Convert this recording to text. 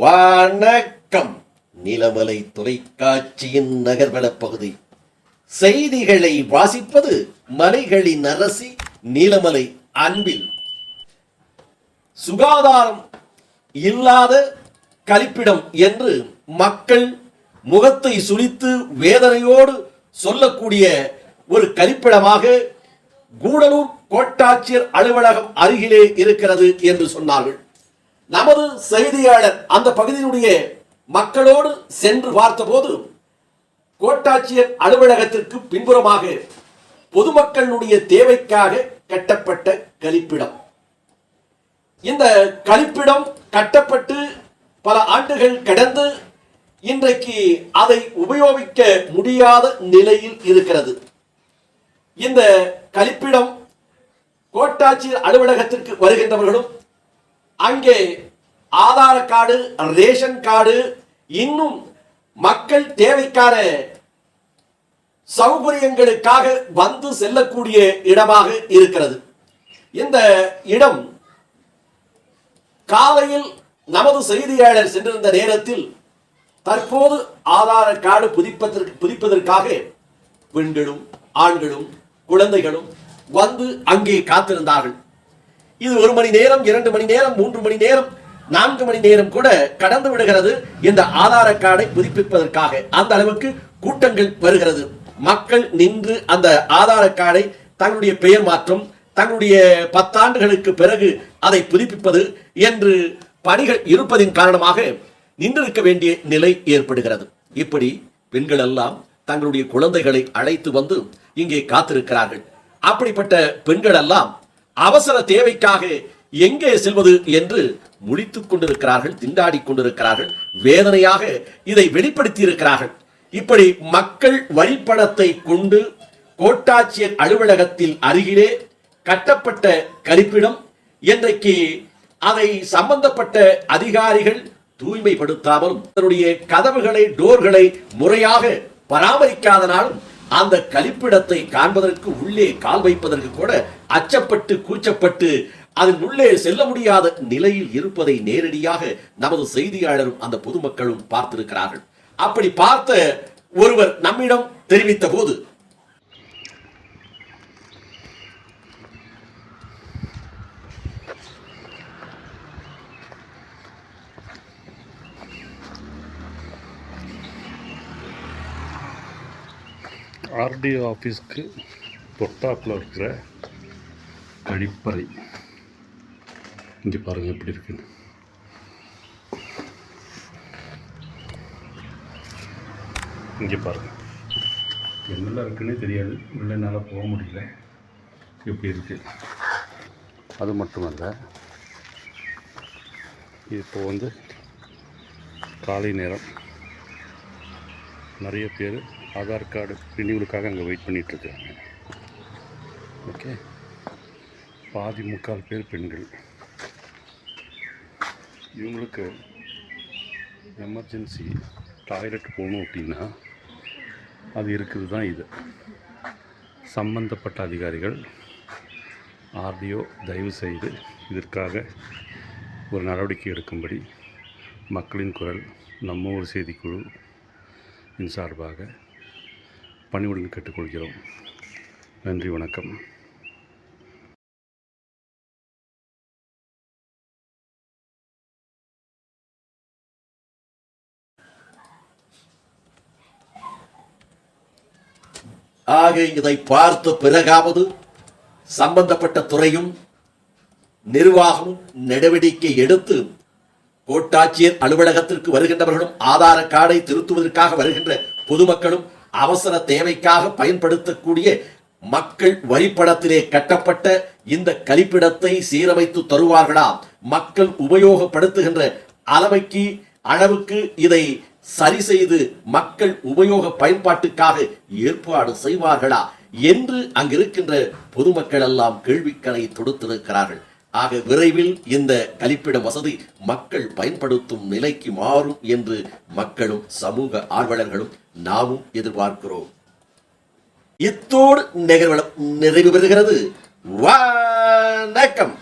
வணக்கம். நிலமலை தொலைக்காட்சியின் நகர்வள பகுதி செய்திகளை வாசிப்பது மலைகளின் அரசி நீலமலை அன்பில். சுகாதாரம் இல்லாத கழிப்பிடம் என்று மக்கள் முகத்தை சுளித்து வேதனையோடு சொல்லக்கூடிய ஒரு கழிப்பிடமாக கூடலூர் கோட்டாட்சியர் அலுவலகம் அருகிலே இருக்கிறது என்று சொன்னார்கள். நமது செய்தியாளர் அந்த பகுதியினுடைய மக்களோடு சென்று பார்த்தபோது கோட்டாட்சியர் அலுவலகத்திற்கு பின்புறமாக பொதுமக்களுடைய தேவைக்காக கட்டப்பட்ட கழிப்பிடம். இந்த கழிப்பிடம் கட்டப்பட்டு பல ஆண்டுகள் கடந்து இன்றைக்கு அதை உபயோகிக்க முடியாத நிலையில் இருக்கிறது. இந்த கழிப்பிடம் கோட்டாட்சியர் அலுவலகத்திற்கு வருகின்றவர்களும் அங்கே ஆதார கார்டு, ரேஷன் கார்டு, இன்னும் மக்கள் தேவைக்கான சௌகரியங்களுக்காக வந்து செல்லக்கூடிய இடமாக இருக்கிறது. இந்த இடம் காலையில் நமது செய்தியாளர் சென்றிருந்த நேரத்தில் தற்போது ஆதார கார்டு புதுப்பிப்பதற்காக பெண்களும் ஆண்களும் குழந்தைகளும் வந்து அங்கே காத்திருந்தார்கள். இது 1 மணி நேரம், 2 மணி நேரம், 3 மணி நேரம், 4 மணி நேரம் கூட கடந்து விடுகிறது இந்த ஆதார கார்டை புதுப்பிப்பதற்காக. அந்த அளவுக்கு கூட்டங்கள் வருகிறது. மக்கள் நின்று அந்த ஆதார கார்டை தங்களுடைய பெயர் மாற்றம், தங்களுடைய 10 ஆண்டுகளுக்கு பிறகு அதை புதுப்பிப்பது என்று பணிகள் இருப்பதின் காரணமாக நின்றிருக்க வேண்டிய நிலை ஏற்படுகிறது. இப்படி பெண்கள் எல்லாம் தங்களுடைய குழந்தைகளை அழைத்து வந்து இங்கே காத்திருக்கிறார்கள். அப்படிப்பட்ட பெண்கள் எல்லாம் அவசர தேவைக்காக எங்கே செல்வது என்று முடித்துக் கொண்டிருக்கிறார்கள், திண்டாடி கொண்டிருக்கிறார்கள், வேதனையாக இதை வெளிப்படுத்தி இருக்கிறார்கள். இப்படி மக்கள் வரிப்பணத்தை கொண்டு கோட்டாட்சியர் அலுவலகத்தில் அருகிலே கட்டப்பட்ட கழிப்பிடம் இன்றைக்கு அதை சம்பந்தப்பட்ட அதிகாரிகள் தூய்மைப்படுத்தாமலும் தன்னுடைய கதவுகளை, டோர்களை முறையாக பராமரிக்காதனாலும் அந்த கழிப்பிடத்தை காண்பதற்கு, உள்ளே கால் வைப்பதற்கு கூட அச்சப்பட்டு கூச்சப்பட்டு அதன் உள்ளே செல்ல முடியாத நிலையில் இருப்பதை நேரடியாக நமது செய்தியாளரும் அந்த பொதுமக்களும் பார்த்திருக்கிறார்கள். அப்படி பார்த்த ஒருவர் நம்மிடம் தெரிவித்த போது, ஆர்டிஓ ஆஃபீஸ்க்கு தொட்டாப்பில் இருக்கிற கழிப்பறை இங்கே பாருங்கள் எப்படி இருக்குன்னு. இங்கே பாருங்கள் என்னெல்லாம் இருக்குன்னே தெரியாது, உள்ள என்னால் போக முடியல. எப்படி இருக்குது. அது மட்டுமல்ல, இப்போ வந்து காலை நேரம் நிறைய பேர் ஆதார் கார்டு ரினியூவலுக்காக அங்கே வெயிட் பண்ணிகிட்ருக்காங்க. ஓகே, பாதி முக்கால் பேர் பெண்கள். இவங்களுக்கு எமர்ஜென்சி டாய்லெட் போகணும் அப்படின்னா அது இருக்குது தான். இது சம்பந்தப்பட்ட அதிகாரிகள் ஆர்டிஓ தயவு செய்து இதற்காக ஒரு நடவடிக்கை எடுக்கும்படி மக்களின் குரல், நம்ம ஒரு செய்திக்குழு சார்பாக பணிவுடன் கேட்டுக்கொள்கிறோம். நன்றி, வணக்கம். ஆக இதை பார்த்த பிறகாவது சம்பந்தப்பட்ட துறையும் நிர்வாகமும் நடவடிக்கை எடுத்து கோட்டாட்சியர் அலுவலகத்திற்கு வருகின்றவர்களும் ஆதார கார்டை திருத்துவதற்காக வருகின்ற பொதுமக்களும் அவசர தேவைக்காக பயன்படுத்தக்கூடிய மக்கள் வரிப்பணத்திலே கட்டப்பட்ட இந்த கழிப்பிடத்தை சீரமைத்து தருவார்களா? மக்கள் உபயோகப்படுத்துகின்ற அளவுக்கு இதை சரி செய்து மக்கள் உபயோக பயன்பாட்டுக்காக ஏற்பாடு செய்வார்களா என்று அங்கிருக்கின்ற பொதுமக்கள் எல்லாம் கேள்விகளை தொடுத்திருக்கிறார்கள். ஆக விரைவில் இந்த கழிப்பிட வசதி மக்கள் பயன்படுத்தும் நிலைக்கு மாறும் என்று மக்களும் சமூக ஆர்வலர்களும் நாமும் எதிர்பார்க்கிறோம். இத்தோடு நிகழ்வு நிறைவு பெறுகிறது. வணக்கம்.